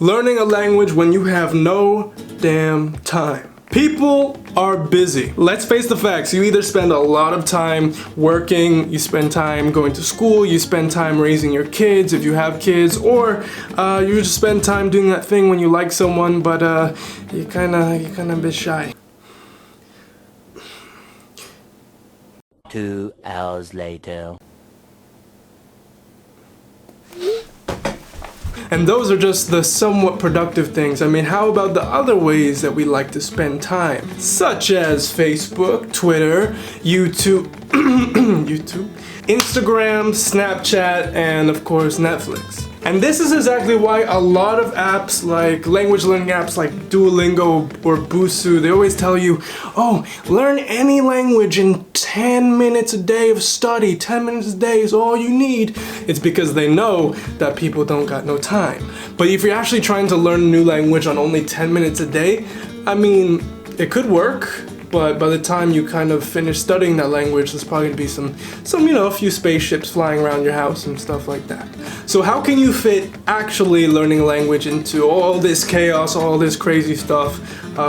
Learning a language when you have no damn time. People are busy. Let's face the facts. You either spend a lot of time working, you spend time going to school, you spend time raising your kids if you have kids, or you just spend time doing that thing when you like someone, but you're kinda a bit shy. 2 hours later. And those are just the somewhat productive things. I mean, how about the other ways that we like to spend time? Such as Facebook, Twitter, YouTube, Instagram, Snapchat, and of course Netflix. And this is exactly why a lot of apps like language learning apps like Duolingo or Busuu, they always tell you, oh, learn any language in 10 minutes a day of study. 10 minutes a day is all you need. It's because they know that people don't got no time. But if you're actually trying to learn a new language on only 10 minutes a day, I mean, it could work. But by the time you kind of finish studying that language, there's probably gonna be some a few spaceships flying around your house and stuff like that. So how can you fit actually learning a language into all this chaos, all this crazy stuff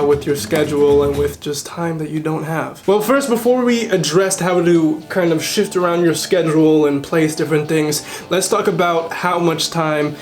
with your schedule and with just time that you don't have? Well, first, before we address how to kind of shift around your schedule and place different things, let's talk about how much time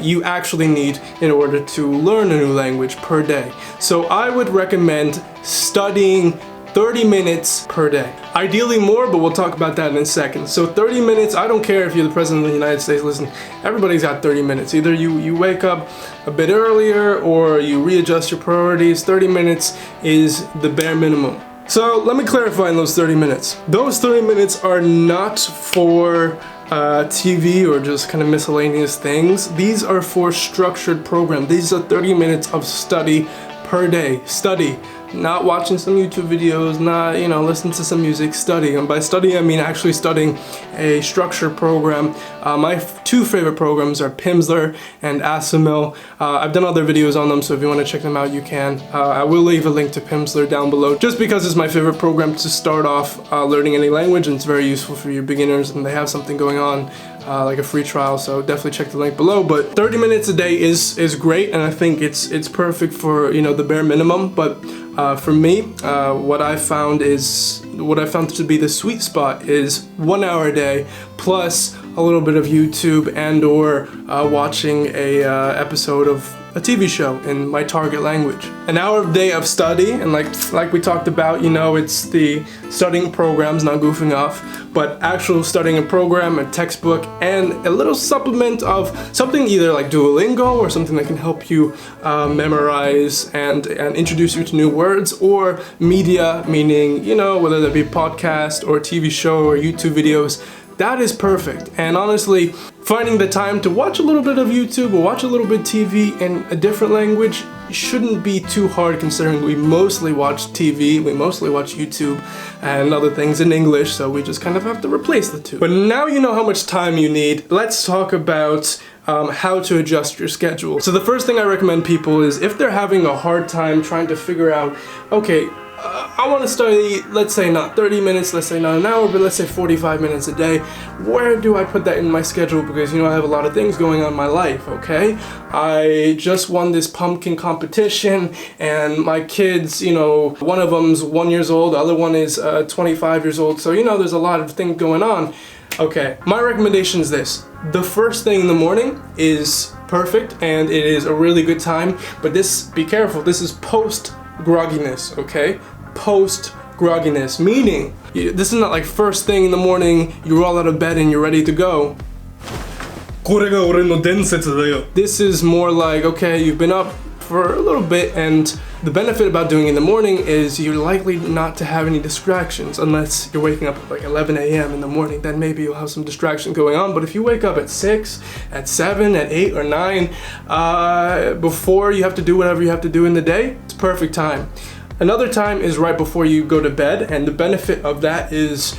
you actually need in order to learn a new language per day. So I would recommend studying 30 minutes per day. Ideally more, but we'll talk about that in a second. So 30 minutes, I don't care if you're the President of the United States, listen, everybody's got 30 minutes. Either you wake up a bit earlier or you readjust your priorities. 30 minutes is the bare minimum. So let me clarify in those 30 minutes. Those 30 minutes are not for TV or just kind of miscellaneous things. These are for structured program. These are 30 minutes of study per day. Study. Not watching some YouTube videos, not, listening to some music, study. And by study, I mean actually studying a structured program. My two favorite programs are Pimsleur and Assimil. I've done other videos on them, so if you want to check them out, you can. I will leave a link to Pimsleur down below, just because it's my favorite program to start off learning any language, and it's very useful for your beginners, and they have something going on, like a free trial, so definitely check the link below. But 30 minutes a day is great, and I think it's perfect for the bare minimum. But for me, what I found to be the sweet spot is 1 hour a day plus a little bit of YouTube and or watching a episode of a TV show in my target language. An hour a day of study, and like we talked about, it's the studying programs, not goofing off, but actual studying a program, a textbook, and a little supplement of something either like Duolingo or something that can help you memorize and introduce you to new words, or media, meaning, whether that be podcast or TV show or YouTube videos. That is perfect. And honestly, finding the time to watch a little bit of YouTube or watch a little bit of TV in a different language shouldn't be too hard, considering we mostly watch TV, we mostly watch YouTube and other things in English, so we just kind of have to replace the two. But now you know how much time you need, let's talk about how to adjust your schedule. So the first thing I recommend people is, if they're having a hard time trying to figure out, okay, I want to study, let's say not 30 minutes, let's say not an hour, but let's say 45 minutes a day. Where do I put that in my schedule? Because, I have a lot of things going on in my life, okay? I just won this pumpkin competition, and my kids, one of them's 1 year old, the other one is 25 years old. So, there's a lot of things going on. Okay, my recommendation is this. The first thing in the morning is perfect, and it is a really good time, but be careful, this is post-grogginess, okay? Post-grogginess, meaning this is not like first thing in the morning, you roll out of bed and you're ready to go. This is more like, okay, you've been up for a little bit, and the benefit about doing it in the morning is you're likely not to have any distractions, unless you're waking up at like 11 a.m. in the morning. Then maybe you'll have some distraction going on. But if you wake up at 6, at 7, at 8 or 9, before you have to do whatever you have to do in the day, it's perfect time. Another time is right before you go to bed, and the benefit of that is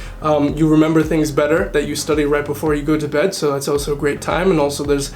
you remember things better, that you study right before you go to bed, so that's also a great time. And also there's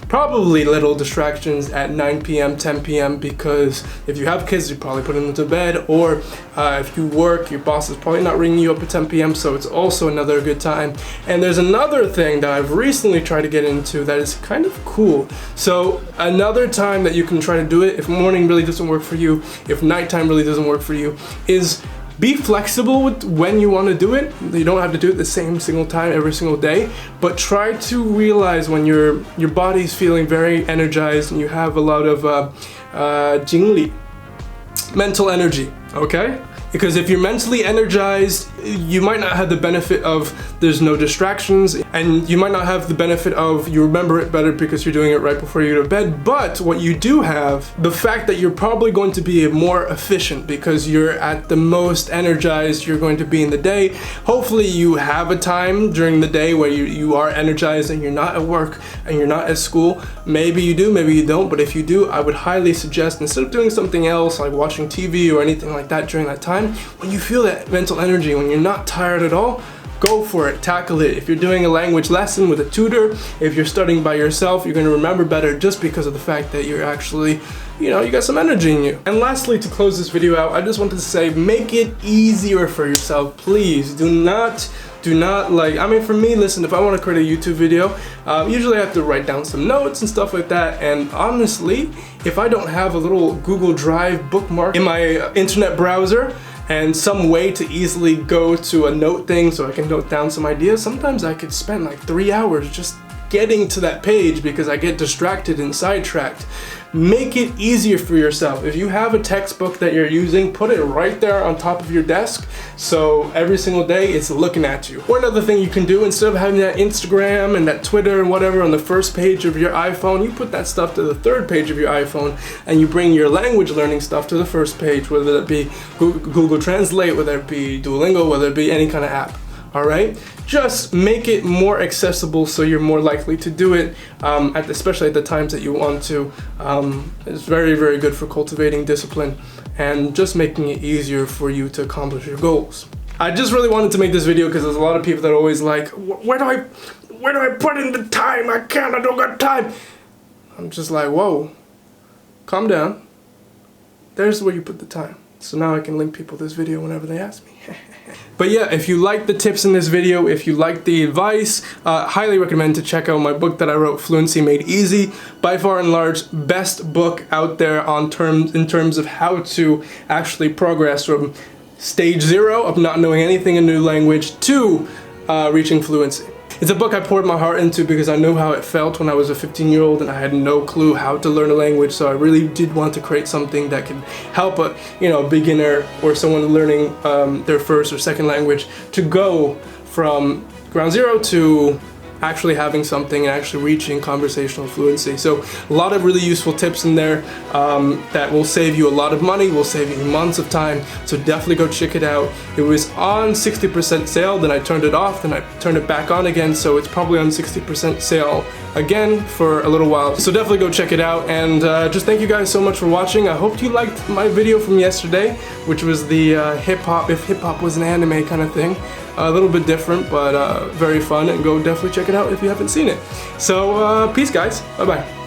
probably little distractions at 9 p.m., 10 p.m. because if you have kids, you probably put them to bed, or if you work, your boss is probably not ringing you up at 10 p.m., so it's also another good time. And there's another thing that I've recently tried to get into that is kind of cool. So another time that you can try to do it, if morning really doesn't work for you, if nighttime really doesn't work for you, is be flexible with when you want to do it. You don't have to do it the same single time every single day, but try to realize when your body's feeling very energized and you have a lot of 精力, mental energy, okay? Because if you're mentally energized, you might not have the benefit of there's no distractions, and you might not have the benefit of you remember it better because you're doing it right before you go to bed. But what you do have, the fact that you're probably going to be more efficient because you're at the most energized you're going to be in the day. Hopefully you have a time during the day where you are energized and you're not at work and you're not at school. Maybe you do, maybe you don't, but if you do, I would highly suggest, instead of doing something else like watching TV or anything like that during that time, when you feel that mental energy, when you're not tired at all, go for it, tackle it. If you're doing a language lesson with a tutor, if you're studying by yourself, you're going to remember better just because of the fact that you're actually, you got some energy in you. And lastly, to close this video out, I just wanted to say, make it easier for yourself, please. Do not for me, listen, if I want to create a YouTube video, usually I have to write down some notes and stuff like that, and honestly, if I don't have a little Google Drive bookmark in my internet browser, and some way to easily go to a note thing so I can note down some ideas, sometimes I could spend like 3 hours just getting to that page because I get distracted and sidetracked. Make it easier for yourself. If you have a textbook that you're using, put it right there on top of your desk so every single day it's looking at you. Or another thing you can do, instead of having that Instagram and that Twitter and whatever on the first page of your iPhone, you put that stuff to the third page of your iPhone, and you bring your language learning stuff to the first page, whether it be Google Translate, whether it be Duolingo, whether it be any kind of app. Alright? Just make it more accessible so you're more likely to do it, especially at the times that you want to. It's very, very good for cultivating discipline and just making it easier for you to accomplish your goals. I just really wanted to make this video because there's a lot of people that are always like, where do I put in the time? I don't got time. I'm just like, whoa, calm down. There's where you put the time. So now I can link people this video whenever they ask me. But yeah, if you like the tips in this video, if you like the advice, highly recommend to check out my book that I wrote, Fluency Made Easy. By far and large, best book out there in terms of how to actually progress from stage 0 of not knowing anything in a new language to reaching fluency. It's a book I poured my heart into because I knew how it felt when I was a 15-year-old and I had no clue how to learn a language, so I really did want to create something that could help a beginner or someone learning their first or second language to go from ground zero to actually having something and actually reaching conversational fluency. So a lot of really useful tips in there that will save you a lot of money, will save you months of time, so definitely go check it out. It was on 60% sale, then I turned it off, then I turned it back on again, so it's probably on 60% sale again for a little while. So definitely go check it out, and just thank you guys so much for watching. I hope you liked my video from yesterday, which was the hip-hop, if hip-hop was an anime kind of thing. A little bit different, but very fun, and go definitely check it out if you haven't seen it. So peace guys, bye bye.